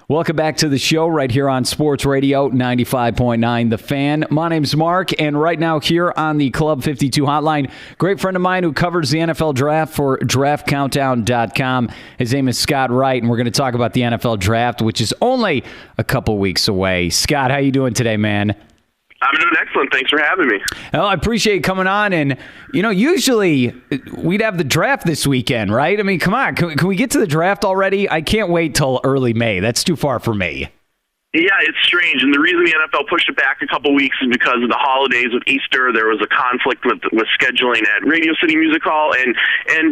Welcome back to the show right here on Sports Radio 95.9 The Fan. My name's Mark, and right now here on the Club 52 hotline, great friend of mine who covers the NFL draft for draftcountdown.com. His name is Scott Wright, and we're going to talk about the NFL draft, which is only a couple weeks away. Scott, how you doing today, man? I'm doing excellent. Thanks for having me. Well, I appreciate you coming on. And, usually we'd have the draft this weekend, right? I mean, come on. Can we get to the draft already? I can't wait till early May. That's too far for me. Yeah, it's strange, and the reason the NFL pushed it back a couple weeks is because of the holidays with Easter. There was a conflict with scheduling at Radio City Music Hall,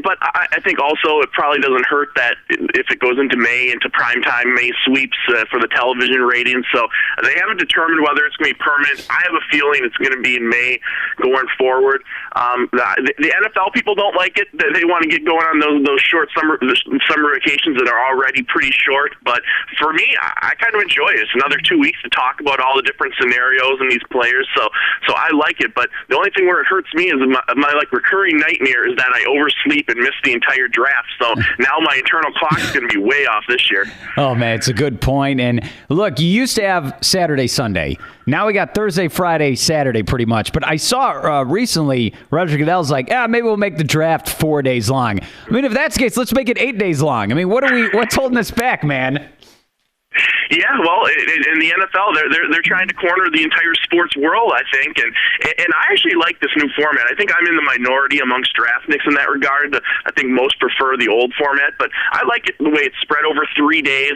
but I think also it probably doesn't hurt that if it goes into May, into primetime May sweeps for the television ratings. So they haven't determined whether it's going to be permanent. I have a feeling it's going to be in May going forward. The NFL people don't like it. They want to get going on those short summer vacations that are already pretty short. But for me, I kind of enjoy it. It's another 2 weeks to talk about all the different scenarios and these players, so I like it. But the only thing where it hurts me is my recurring nightmare is that I oversleep and miss the entire draft. So now my internal clock is going to be way off this year. Oh man, it's a good point. And look, you used to have Saturday, Sunday. Now we got Thursday, Friday, Saturday pretty much. But I saw recently Roger Goodell's like, maybe we'll make the draft 4 days long. I mean, if that's the case, let's make it 8 days long. I mean, what's holding us back, man? Yeah, well, in the NFL, they're trying to corner the entire sports world, I think, and I actually like this new format. I think I'm in the minority amongst draftniks in that regard. I think most prefer the old format, but I like it the way it's spread over 3 days,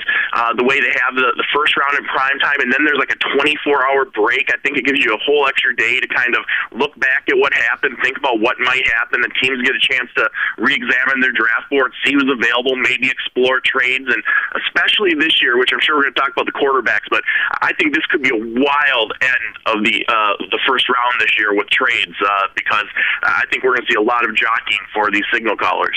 the way they have the first round in prime time, and then there's like a 24-hour break. I think it gives you a whole extra day to kind of look back at what happened, think about what might happen. The teams get a chance to re-examine their draft board, see who's available, maybe explore trades, and especially this year, which I'm sure we're going to talk about the quarterbacks, but I think this could be a wild end of the first round this year with trades because I think we're going to see a lot of jockeying for these signal callers.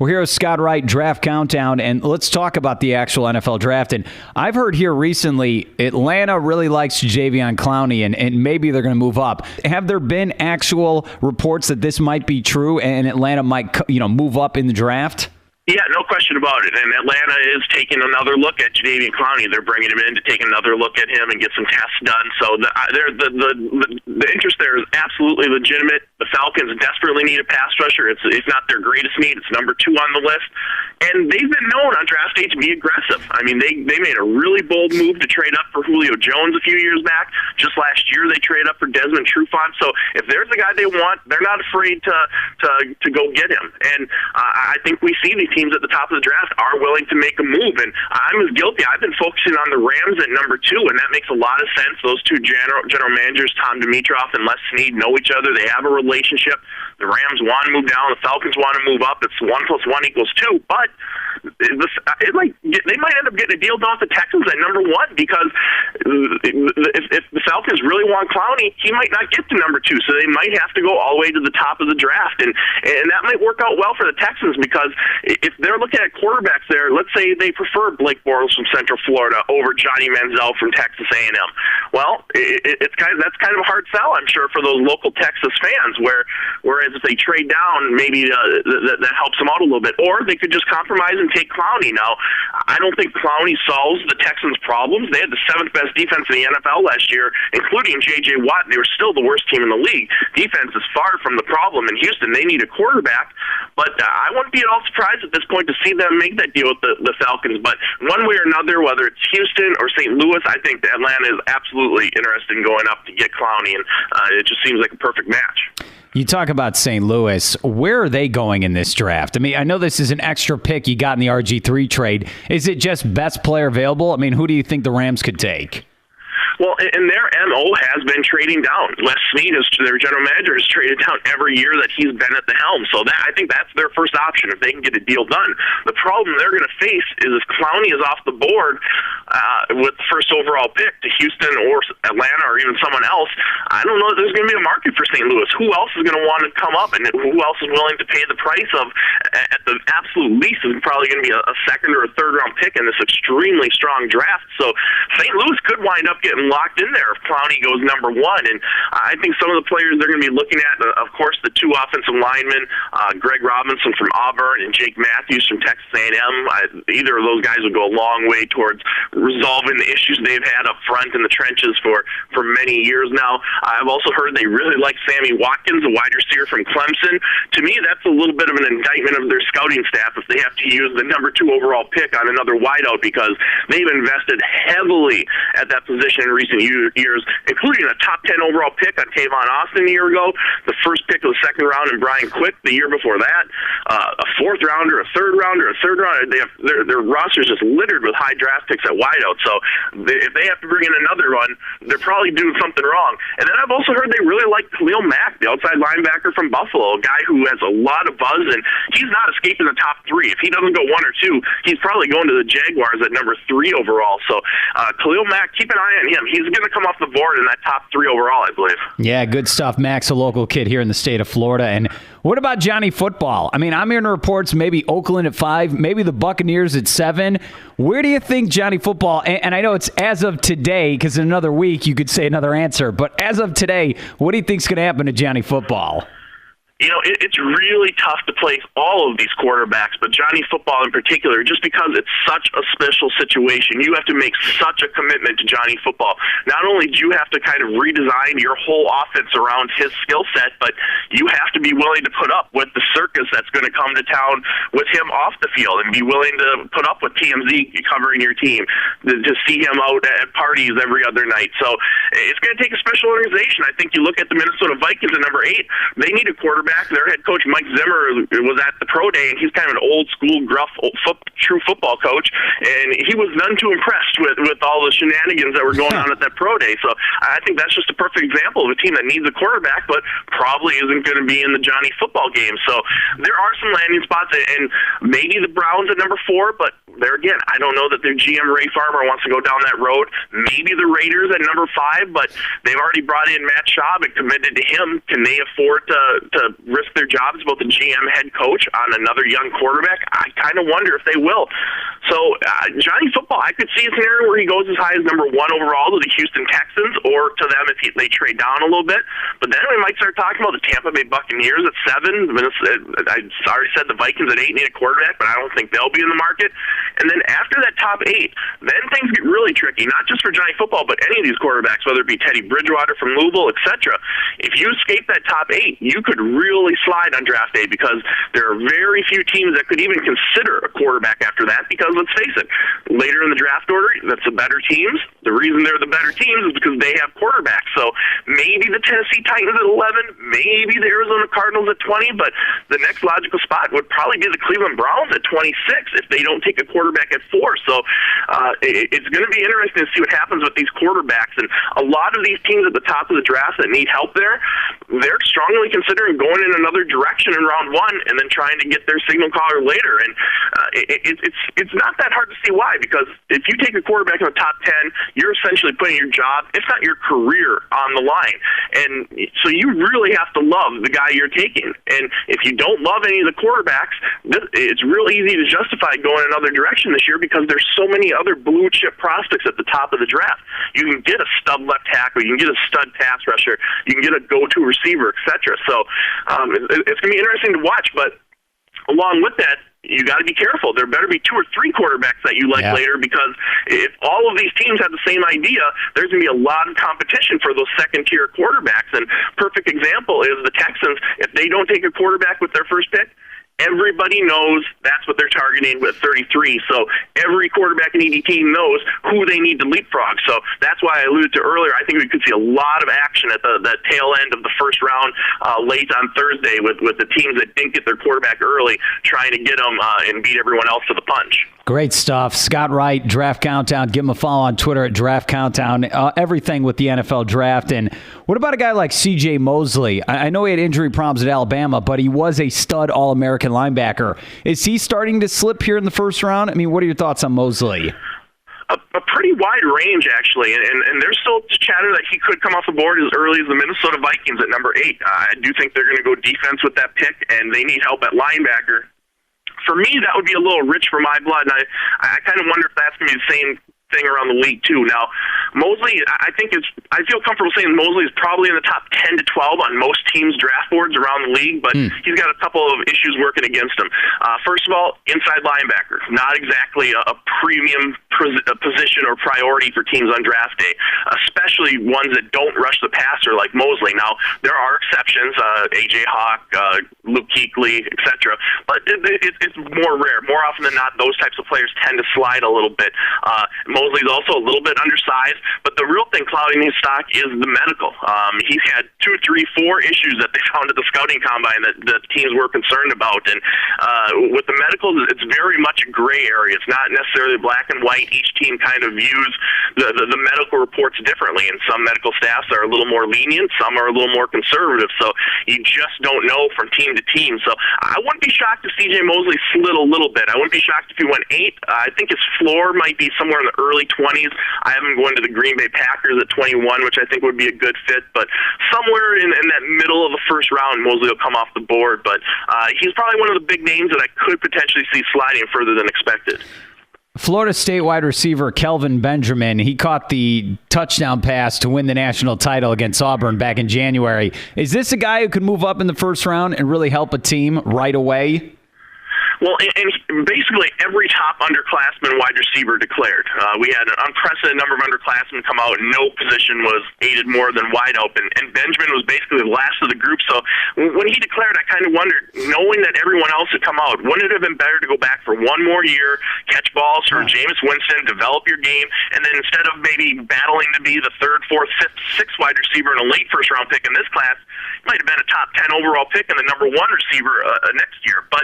We're here with Scott Wright, Draft Countdown, and let's talk about the actual NFL draft. And I've heard here recently Atlanta really likes Jadeveon Clowney, and maybe they're going to move up. Have there been actual reports that this might be true and Atlanta might move up in the draft? Yeah, no question about it. And Atlanta is taking another look at Jadeveon Clowney. They're bringing him in to take another look at him and get some tests done. So the interest there is absolutely legitimate. The Falcons desperately need a pass rusher. It's not their greatest need. It's number 2 on the list. And they've been known on draft day to be aggressive. I mean, they made a really bold move to trade up for Julio Jones a few years back. Just last year, they traded up for Desmond Trufant. So if there's the guy they want, they're not afraid to go get him. And I think we see these teams at the top of the draft are willing to make a move, and I'm as guilty. I've been focusing on the Rams at number 2, and that makes a lot of sense. Those two general managers, Tom Dimitroff and Les Snead, know each other. They have a relationship. The Rams want to move down. The Falcons want to move up. It's 1 + 1 = 2, but they might end up getting a deal done with the Texans at number 1 because if the Falcons really want Clowney, he might not get to number 2, so they might have to go all the way to the top of the draft, and that might work out well for the Texans because if they're looking at quarterbacks there, let's say they prefer Blake Bortles from Central Florida over Johnny Manziel from Texas A&M. Well, that's kind of a hard sell, I'm sure, for those local Texas fans. Whereas if they trade down, maybe that helps them out a little bit, or they could just compromise and take Clowney. Now, I don't think Clowney solves the Texans' problems. They had the 7th best defense in the NFL last year, including J.J. Watt. They were still the worst team in the league. Defense is far from the problem in Houston. They need a quarterback, but I wouldn't be at all surprised at this point to see them make that deal with the Falcons. But one way or another, whether it's Houston or St. Louis, I think that Atlanta is absolutely interested in going up to get Clowney, and it just seems like a perfect match. You talk about St. Louis. Where are they going in this draft? I mean, I know this is an extra pick you got in the RG3 trade. Is it just best player available? I mean, who do you think the Rams could take? Well, and their MO has been trading down. Les Snead, their general manager, has traded down every year that he's been at the helm. So I think that's their first option if they can get a deal done. The problem they're going to face is if Clowney is off the board with the first overall pick to Houston or Atlanta or even someone else, I don't know if there's going to be a market for St. Louis. Who else is going to want to come up, and who else is willing to pay the price of, at the absolute least, is probably going to be a second or a third round pick in this extremely strong draft. So St. Louis could wind up getting locked in there if Clowney goes number one. And I think some of the players they're going to be looking at, of course, the two offensive linemen, Greg Robinson from Auburn and Jake Matthews from Texas A&M. Either of those guys would go a long way towards resolving the issues they've had up front in the trenches for many years now. I've also heard they really like Sammy Watkins, a wide receiver from Clemson. To me, that's a little bit of an indictment of their scouting staff if they have to use the number 2 overall pick on another wideout, because they've invested heavily at that position in recent years, including a top 10 overall pick on Tavon Austin a year ago, the first pick of the second round in Brian Quick the year before that, a fourth rounder, a third rounder, a third rounder. They have their roster's just littered with high draft picks at wideout. So if they have to bring in another one, they're probably doing something wrong. And then I've also heard they really like Khalil Mack, the outside linebacker from Buffalo, a guy who has a lot of buzz, and he's not escaping the top 3. If he doesn't go 1 or 2, he's probably going to the Jaguars at number 3 overall. So Khalil Mack, keep an eye on him. He's going to come off the board in that top 3 overall, I believe. Yeah, good stuff. Mack's a local kid here in the state of Florida. And what about Johnny Football? I mean, I'm hearing reports maybe Oakland at 5, maybe the Buccaneers at 7. Where do you think Johnny Football, and I know it's as of today, because in another week you could say another answer, but as of today, what do you think's going to happen to Johnny Football? You know, it's really tough to place all of these quarterbacks, but Johnny Football in particular, just because it's such a special situation. You have to make such a commitment to Johnny Football. Not only do you have to kind of redesign your whole offense around his skill set, but you have to be willing to put up with the circus that's going to come to town with him off the field, and be willing to put up with TMZ covering your team, to see him out at parties every other night. So it's going to take a special organization. I think you look at the Minnesota Vikings at number 8, they need a quarterback. Their head coach, Mike Zimmer, was at the pro day, and he's kind of an old-school, gruff, true football coach, and he was none too impressed with all the shenanigans that were going on at that pro day. So I think that's just a perfect example of a team that needs a quarterback, but probably isn't going to be in the Johnny Football game. So there are some landing spots, and maybe the Browns at number 4, but there again, I don't know that their GM, Ray Farmer, wants to go down that road. Maybe the Raiders at number 5, but they've already brought in Matt Schaub and committed to him. Can they afford to risk their jobs, both the GM, head coach, on another young quarterback? I kind of wonder if they will. So Johnny Football, I could see a scenario where he goes as high as number 1 overall to the Houston Texans, or to them if they trade down a little bit. But then we might start talking about the Tampa Bay Buccaneers at 7. I already said the Vikings at 8 need a quarterback, but I don't think they'll be in the market. And then after that top 8, then things get really tricky, not just for Johnny Football, but any of these quarterbacks, whether it be Teddy Bridgewater from Louisville, etc. If you escape that top 8, you could really slide on draft day, because there are very few teams that could even consider a quarterback after that, because let's face it, later in the draft order, that's the better teams. The reason they're the better teams is because they have quarterbacks. So maybe the Tennessee Titans at 11, maybe the Arizona Cardinals at 20, but the next logical spot would probably be the Cleveland Browns at 26 if they don't take a quarterback at 4. So it's going to be interesting to see what happens with these quarterbacks. And a lot of these teams at the top of the draft that need help there, they're strongly considering going in another direction in round 1 and then trying to get their signal caller later. And it's not that hard to see why, because if you take a quarterback in the top 10, you're essentially putting your job, if not your career, on the line. And so you really have to love the guy you're taking. And if you don't love any of the quarterbacks, it's real easy to justify going another direction this year, because there's so many other blue chip prospects at the top of the draft. You can get a stud left tackle, you can get a stud pass rusher, you can get a go-to receiver, etc. So it's going to be interesting to watch, but along with that, you got to be careful. There better be 2 or 3 quarterbacks that you like later, because if all of these teams have the same idea, there's going to be a lot of competition for those second-tier quarterbacks. And perfect example is the Texans. If they don't take a quarterback with their first pick, everybody knows that's what they're targeting with 33. So every quarterback in ED team knows who they need to leapfrog. So that's why I alluded to earlier, I think we could see a lot of action at the tail end of the first round late on Thursday with the teams that didn't get their quarterback early trying to get them and beat everyone else to the punch. Great stuff. Scott Wright, Draft Countdown. Give him a follow on Twitter at Draft Countdown. Everything with the NFL draft. And what about a guy like C.J. Mosley? I know he had injury problems at Alabama, but he was a stud All-American linebacker. Is he starting to slip here in the first round? I mean, what are your thoughts on Mosley? A pretty wide range, actually, and there's still chatter that he could come off the board as early as the Minnesota Vikings at number 8. I do think they're going to go defense with that pick, and they need help at linebacker. For me, that would be a little rich for my blood, and I kind of wonder if that's going to be the same thing around the league too. Now, Mosley, I feel comfortable saying Mosley is probably in the top 10 to 12 on most teams' draft boards around the league, but he's got a couple of issues working against him. First of all, inside linebacker, not exactly a premium position or priority for teams on draft day, especially ones that don't rush the passer like Mosley. Now, there are exceptions, A.J. Hawk, Luke Kuechly, etc., but it's more rare. More often than not, those types of players tend to slide a little bit. Mosley's also a little bit undersized, but the real thing clouding his stock is the medical. He's had 2, 3, 4 issues that they found at the scouting combine that teams were concerned about. And with the medicals, it's very much a gray area. It's not necessarily black and white. Each team kind of views the medical reports differently, and some medical staffs are a little more lenient, some are a little more conservative. So you just don't know from team to team. So I wouldn't be shocked if C.J. Mosley slid a little bit. I wouldn't be shocked if he went 8. I think his floor might be somewhere in the early 20s. I have him going to the Green Bay Packers at 21, which I think would be a good fit. But somewhere in that middle of the first round, Mosley will come off the board. But he's probably one of the big names that I could potentially see sliding further than expected. Florida State wide receiver Kelvin Benjamin, he caught the touchdown pass to win the national title against Auburn back in January. Is this a guy who could move up in the first round and really help a team right away? Well, and basically every top underclassman wide receiver declared. We had an unprecedented number of underclassmen come out, and no position was aided more than wide open. And Benjamin was basically the last of the group. So when he declared, I kind of wondered, knowing that everyone else had come out, wouldn't it have been better to go back for one more year, catch balls for Jameis Winston, develop your game, and then instead of maybe battling to be the 3rd, 4th, 5th, 6th wide receiver in a late first-round pick in this class, he might have been a top 10 overall pick and the number 1 receiver next year. But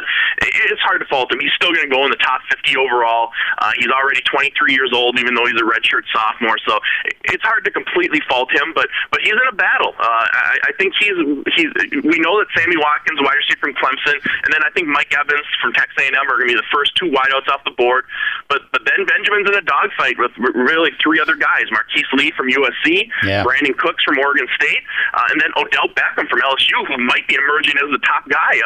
it's hard to fault him. He's still going to go in the top 50 overall. He's already 23 years old, even though he's a redshirt sophomore. So it's hard to completely fault him. But he's in a battle. I think we know that Sammy Watkins, wide receiver from Clemson, and then I think Mike Evans from Texas A&M are going to be the first 2 wideouts off the board. But then Benjamin's in a dogfight with really 3 other guys: Marquise Lee from USC, Brandon Cooks from Oregon State, and then Odell Beckham from LSU, who might be emerging as the top guy.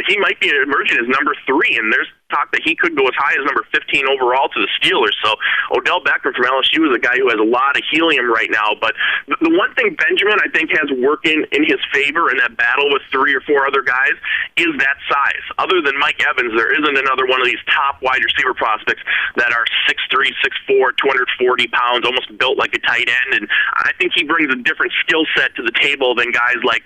He might be emerging as number 3, and there's talk that he could go as high as number 15 overall to the Steelers. So Odell Beckham from LSU is a guy who has a lot of helium right now. But the one thing Benjamin, I think, has working in his favor in that battle with 3 or 4 other guys is that size. Other than Mike Evans, there isn't another one of these top wide receiver prospects that are 6'3", 6'4", 240 pounds, almost built like a tight end. And I think he brings a different skill set to the table than guys like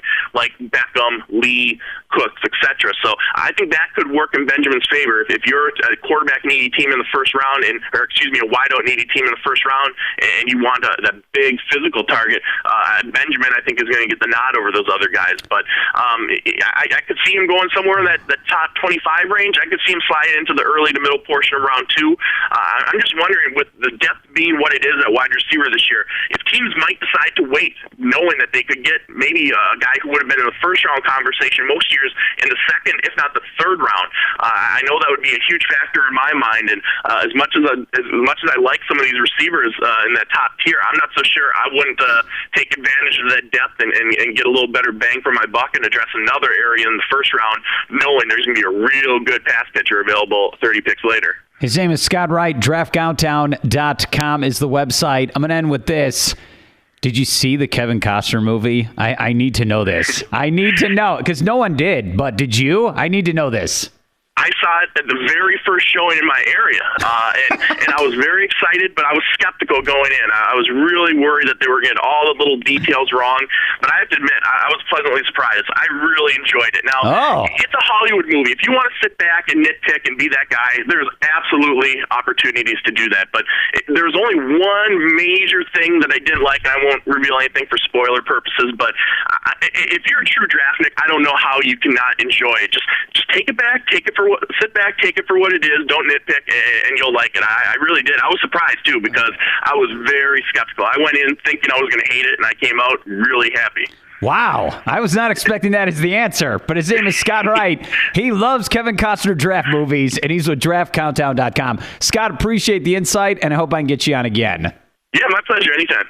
Beckham, Lee, Cooks, etc. So I think that could work in Benjamin's favor. If you're a quarterback needy team in the first round, a wideout needy team in the first round, and you want that big physical target, Benjamin, I think, is going to get the nod over those other guys. But I could see him going somewhere in that top 25 range. I could see him sliding into the early to middle portion of round 2. I'm just wondering, with the depth being what it is at wide receiver this year, if teams might decide to wait, knowing that they could get maybe a guy who would have been in the first round conversation most years in the second, if not the third round. I know that would be a huge factor in my mind. And as much as I like some of these receivers in that top tier, I'm not so sure I wouldn't take advantage of that depth and get a little better bang for my buck and address another area in the first round, knowing there's going to be a real good pass catcher available 30 picks later. His name is Scott Wright. DraftCountdown.com is the website. I'm going to end with this. Did you see the Kevin Costner movie? I need to know this. I need to know, because no one did. But did you? I need to know this. I saw it at the very first showing in my area, and I was very excited, but I was skeptical going in. I was really worried that they were getting all the little details wrong, but I have to admit, I was pleasantly surprised. I really enjoyed it. Now, It's a Hollywood movie. If you want to sit back and nitpick and be that guy, there's absolutely opportunities to do that, but there's only one major thing that I didn't like, and I won't reveal anything for spoiler purposes, but if you're a true draftnik, I don't know how you cannot enjoy it. Just take it back, sit back, take it for what it is, don't nitpick, and you'll like it. I really did. I was surprised, too, because I was very skeptical. I went in thinking I was going to hate it, and I came out really happy. Wow. I was not expecting that as the answer, but his name is Scott Wright. He loves Kevin Costner draft movies, and he's with DraftCountdown.com. Scott, appreciate the insight, and I hope I can get you on again. Yeah, my pleasure. Anytime.